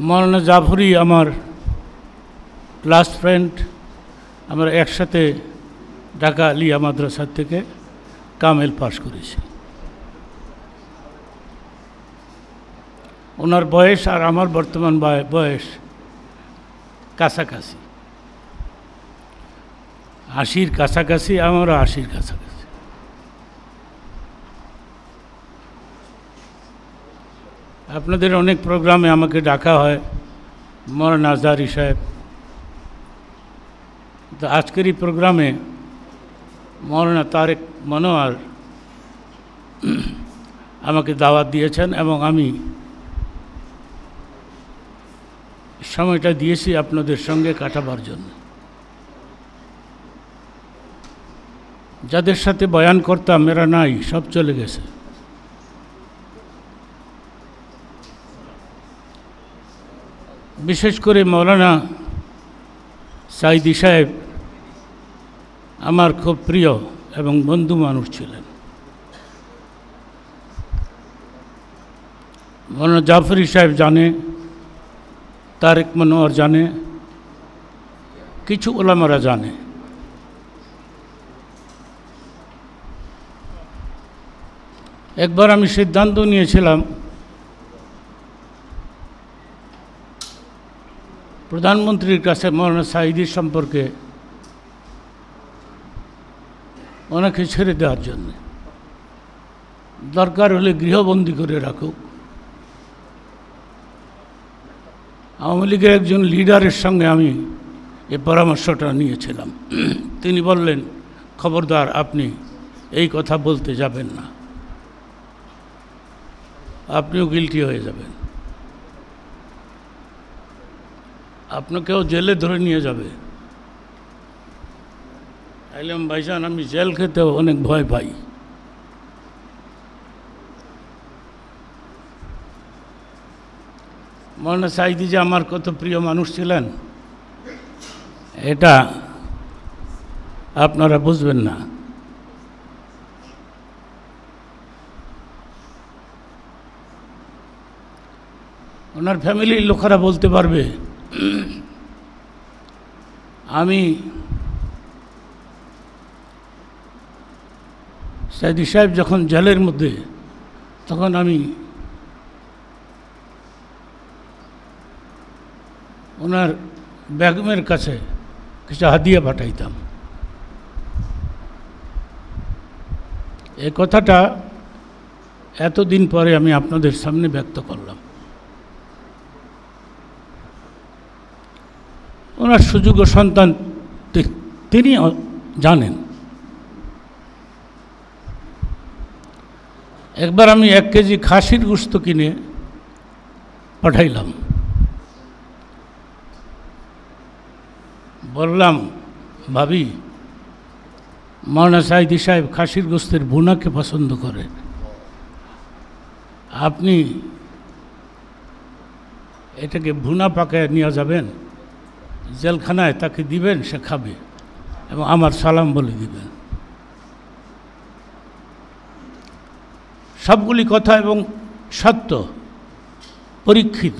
মৌলানা জাফরি আমার class friend. আমরা একসাথে ঢাকা আলিয়া মাদ্রাসা থেকে কামেল পাস করেছি। ওনার বয়স আর আমার বর্তমান বয়স কাছাকাছি, 80-র কাছাকাছি, আমারও 80-র কাছাকাছি। আপনাদের অনেক প্রোগ্রামে আমাকে ডাকা হয়, মৌলানা আজহারী সাহেব। তো আজকের এই প্রোগ্রামে মৌলানা তারেক মনোয়ার আমাকে দাওয়াত দিয়েছেন এবং আমি সময়টা দিয়েছি আপনাদের সঙ্গে কাটাবার জন্য। যাদের সাথে বয়ান করতাম এরা নাই, সব চলে গেছে। বিশেষ করে মৌলানা সাইদি সাহেব আমার খুব প্রিয় এবং বন্ধু মানুষ ছিলেন। মৌলানা জাফরি সাহেব জানে, তারেক মনোয়ার জানে, কিছু ওলামারা জানে। একবার আমি সিদ্ধান্ত নিয়েছিলাম প্রধানমন্ত্রীর কাছে মৌলানা সাইদির সম্পর্কে ওনাকে ছেড়ে দেওয়ার জন্য, দরকার হলে গৃহবন্দী করে রাখুক। আওয়ামী লীগের একজন লিডারের সঙ্গে আমি এই পরামর্শটা নিয়েছিলাম। তিনি বললেন, খবরদার, আপনি এই কথা বলতে যাবেন না, আপনিও গিলটি হয়ে যাবেন, আপনাকেও জেলে ধরে নিয়ে যাবে। আইলাম, ভাইজান, আমি জেল খেতেও অনেক ভয় পাই। মৌলানা সাইদি যে আমার কত প্রিয় মানুষ ছিলেন এটা আপনারা বুঝবেন না। ওনার ফ্যামিলির লোকেরা বলতে পারবে, আমি সাইদি সাহেব যখন জেলের মধ্যে, তখন আমি ওনার বেগমের কাছে কিছু হাদিয়া পাঠাইতাম। এই কথাটা এতদিন পরে আমি আপনাদের সামনে ব্যক্ত করলাম। ওনার সুযোগ্য সন্তান তিনি জানেন। একবার আমি 1 কেজি খাসির গোশত কিনে পাঠাইলাম। বললাম, ভাবি, মৌলানা সাইদি সাহেব খাসির গোশতের ভুনাকে পছন্দ করে, আপনি এটাকে ভুনা পাকায় নিয়ে যাবেন, জেলখানায় তাকে দিবেন, সে খাবে এবং আমার সালাম বলে দিবেন। সবগুলি কথা এবং সত্য, পরীক্ষিত।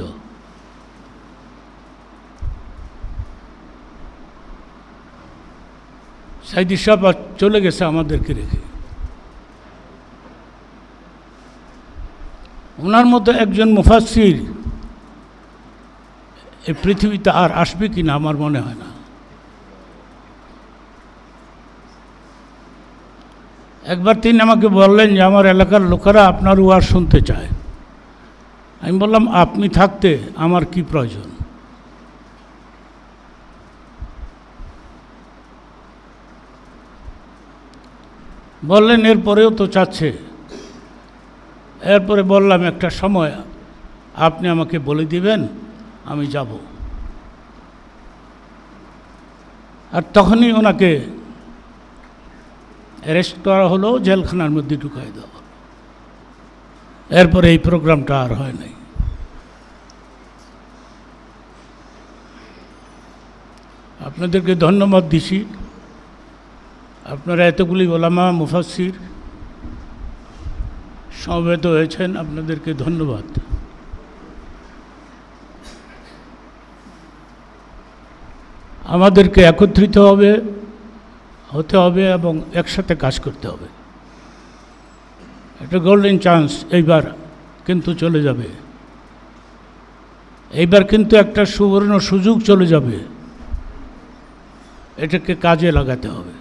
সাইদি সাহেব চলে গেছে আমাদেরকে রেখে। ওনার মতো একজন মুফাসসির এই পৃথিবীতে আর আসবে কিনা আমার মনে হয় না। একবার তিনি আমাকে বললেন যে আমার এলাকার লোকেরা আপনার ওয়াজ শুনতে চায়। আমি বললাম, আপনি থাকতে আমার কি প্রয়োজন? বললেন, এরপরেও তো চাচ্ছে। এরপরে বললাম, একটা সময় আপনি আমাকে বলে দিবেন, আমি যাব। আর তখনই ওনাকে অ্যারেস্ট করা হলো, জেলখানার মধ্যে ঢুকাই দেওয়া। এরপরে এই প্রোগ্রামটা আর হয় নাই। আপনাদেরকে ধন্যবাদ দিছি। আপনারা এতগুলি ওলামা মুফাসসির সমবেত হয়েছেন, আপনাদেরকে ধন্যবাদ। আমাদেরকে একত্রিত হতে হবে এবং একসাথে কাজ করতে হবে। একটা গোল্ডেন চান্স এইবার কিন্তু চলে যাবে, এইবার কিন্তু একটা সুবর্ণ সুযোগ চলে যাবে, এটাকে কাজে লাগাতে হবে।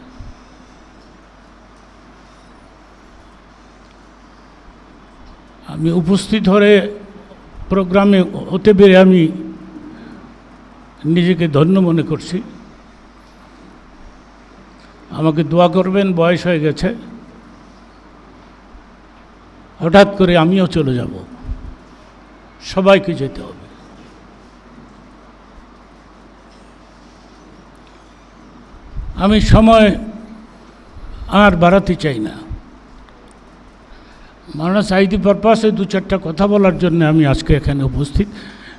আমি উপস্থিত হয়ে প্রোগ্রামে হতে পেরে আমি নিজেকে ধন্য মনে করছি। আমাকে দোয়া করবেন, বয়স হয়ে গেছে, হঠাৎ করে আমিও চলে যাব, সবাইকে যেতে হবে। আমি সময় আর বাড়াতে চাই না। মাওলানা সাঈদী পারপাসে দু চারটা কথা বলার জন্য আমি আজকে এখানে উপস্থিত।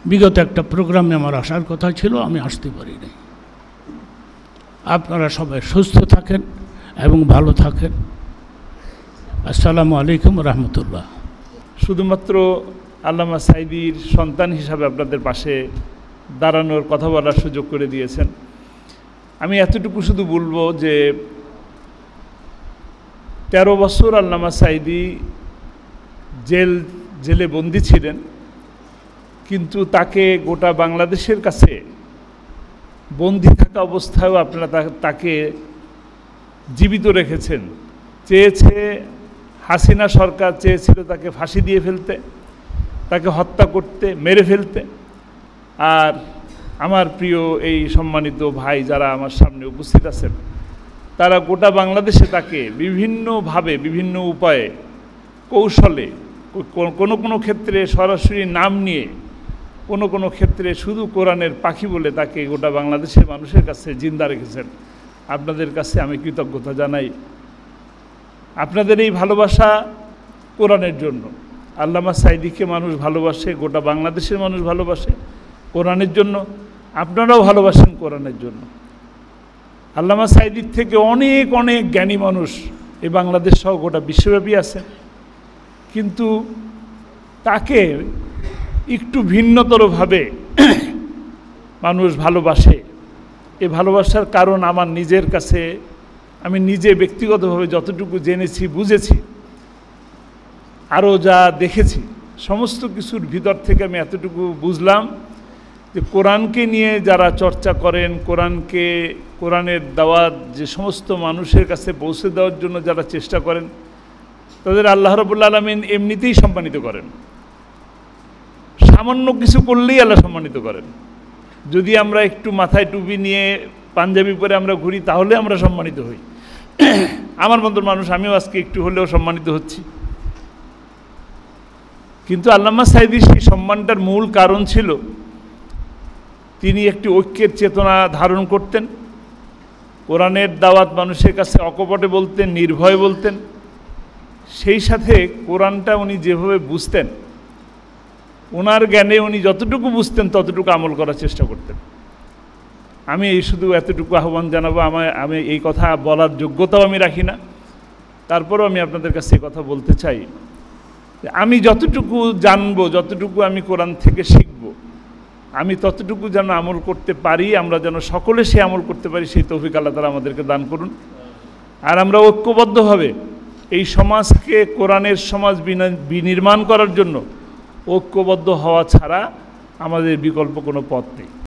বিগত একটা প্রোগ্রামে আমার আসার কথা ছিল, আমি আসতে পারিনি। আপনারা সবাই সুস্থ থাকেন এবং ভালো থাকেন। আসসালামু আলাইকুম রহমতুল্লাহ। শুধুমাত্র আল্লামা সাঈদীর সন্তান হিসাবে আপনাদের পাশে দাঁড়ানোর কথা বলার সুযোগ করে দিয়েছেন। আমি এতটুকু শুধু বলবো যে 13 বছর আল্লামা সাঈদী জেলে বন্দী ছিলেন, কিন্তু তাকে গোটা বাংলাদেশের কাছে বন্দী থাকা অবস্থায়ও আপনারা তাকে জীবিত রেখেছেন। চেয়েছে হাসিনা সরকার চেয়েছিল তাকে ফাঁসি দিয়ে ফেলতে, তাকে হত্যা করতে, মেরে ফেলতে। আর আমার প্রিয় এই সম্মানিত ভাই যারা আমার সামনে উপস্থিত আছেন, তারা গোটা বাংলাদেশে তাকে বিভিন্নভাবে বিভিন্ন উপায়ে কৌশলে, কোনো কোনো ক্ষেত্রে সরাসরি নাম নিয়ে, কোনো কোনো ক্ষেত্রে শুধু কোরআনের পাখি বলে তাকে গোটা বাংলাদেশের মানুষের কাছে জিন্দা রেখেছেন। আপনাদের কাছে আমি কৃতজ্ঞতা জানাই। আপনাদের এই ভালোবাসা কোরআনের জন্য। আল্লামা সাঈদীকে মানুষ ভালোবাসে, গোটা বাংলাদেশের মানুষ ভালোবাসে কোরআনের জন্য। আপনারাও ভালোবাসেন কোরআনের জন্য। আল্লামা সাঈদীর থেকে অনেক অনেক জ্ঞানী মানুষ এই বাংলাদেশ সহ গোটা বিশ্বব্যাপী আছেন, কিন্তু তাকে একটু ভিন্নতরভাবে মানুষ ভালোবাসে। এই ভালোবাসার কারণ আমার নিজের কাছে, আমি নিজে ব্যক্তিগতভাবে যতটুকু জেনেছি, বুঝেছি, আরও যা দেখেছি, সমস্ত কিছুর ভিতর থেকে আমি এতটুকু বুঝলাম যে কোরআনকে নিয়ে যারা চর্চা করেন, কোরআনের দাওয়াত যে সমস্ত মানুষের কাছে পৌঁছে দেওয়ার জন্য যারা চেষ্টা করেন, তাদের আল্লাহ রাব্বুল আলামিন এমনিতেই সম্মানিত করেন। সামান্য কিছু করলেই আল্লাহ সম্মানিত করেন। যদি আমরা একটু মাথায় টুপি নিয়ে পাঞ্জাবি পরে আমরা ঘুরি, তাহলে আমরা সম্মানিত হই। আমার মতো মানুষ, আমিও আজকে একটু হলেও সম্মানিত হচ্ছি। কিন্তু আল্লামা সাঈদীর সেই সম্মানটার মূল কারণ ছিল তিনি একটি ঐক্যের চেতনা ধারণ করতেন, কোরআনের দাওয়াত মানুষের কাছে অকপটে বলতেন, নির্ভয়ে বলতেন। সেই সাথে কোরআনটা উনি যেভাবে বুঝতেন, ওনার জ্ঞানে উনি যতটুকু বুঝতেন ততটুকু আমল করার চেষ্টা করতেন। আমি এই শুধু এতটুকু আহ্বান জানাবো। আমি এই কথা বলার যোগ্যতাও আমি রাখি না, তারপরেও আমি আপনাদের কাছে এই কথা বলতে চাই যে আমি যতটুকু জানবো, যতটুকু আমি কোরআন থেকে শিখব, আমি ততটুকু যেন আমল করতে পারি, আমরা যেন সকলে সে আমল করতে পারি, সেই তৌফিক আল্লাহ তাআলা আমাদেরকে দান করুন। আর আমরা ঐক্যবদ্ধভাবে এই সমাজকে কোরআনের সমাজ বিনির্মাণ করার জন্য ঐক্যবদ্ধ হওয়া ছাড়া আমাদের বিকল্প কোনো পথ নেই।